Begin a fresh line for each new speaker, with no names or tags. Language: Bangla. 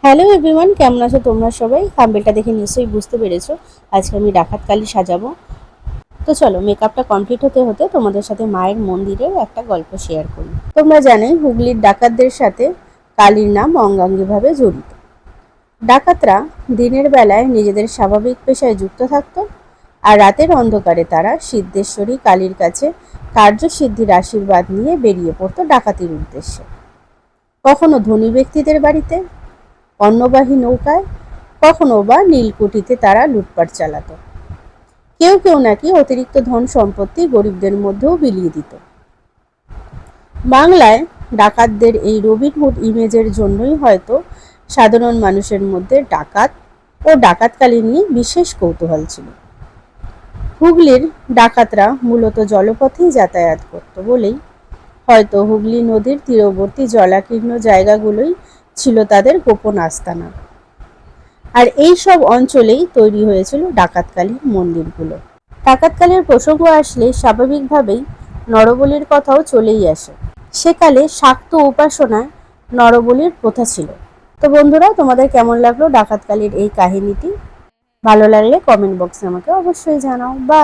হ্যালো এভরিওয়ান, কেমন আছো তোমরা সবাই? থাম্বনেলটা দেখে নিশ্চয়ই বুঝতে পেরেছো আজকে আমি ডাকাত কালী সাজাবো। তো চলো, মেকআপটা কমপ্লিট হতে হতে তোমাদের সাথে মায়ের মন্দিরের একটা গল্প শেয়ার করি। তোমরা জানোই হুগলির ডাকাতদের সাথে কালীর নাম অঙ্গাঙ্গিভাবে জড়িত। ডাকাতরা দিনের বেলায় নিজেদের স্বাভাবিক পেশায় যুক্ত থাকতো, আর রাতের অন্ধকারে তারা সিদ্ধেশ্বরী কালীর কাছে কার্যসিদ্ধির আশীর্বাদ নিয়ে বেরিয়ে পড়তো ডাকাতির উদ্দেশ্যে। কখনো ধনী ব্যক্তিদের বাড়িতে, অন্নবাহী নৌকায়, কখনো বা নীলকুঠিতে তারা লুটপাট চালাতো। কেউ কেউ নাকি অতিরিক্ত ধন সম্পত্তি গরিবদের মধ্যেও বিলিয়ে দিত। বাংলায় ডাকাতদের এই রবিনহুড ইমেজের জন্যই হয়তো সাধারণ মানুষের মধ্যে ডাকাত ও ডাকাতকালী নিয়ে বিশেষ কৌতূহল ছিল। হুগলির ডাকাতরা মূলত জলপথেই যাতায়াত করত বলেই হয়তো হুগলি নদীর তীরবর্তী জলাকীর্ণ জায়গাগুলোই ছিল তাদের গোপন আস্তানা। আর এই সব অঞ্চলেই তৈরি হয়েছিল ডাকাতকালীর মন্দিরগুলো। ডাকাতকালীর প্রসঙ্গ আসলে স্বাভাবিকভাবেই নরবলির কথাও চলেই আসে। সেকালে শাক্ত উপাসনায় নরবলির প্রথা ছিল। তো বন্ধুরা, তোমাদের কেমন লাগলো ডাকাতকালীর এই কাহিনীটি? ভালো লাগলে কমেন্ট বক্সে আমাকে অবশ্যই জানাও। বা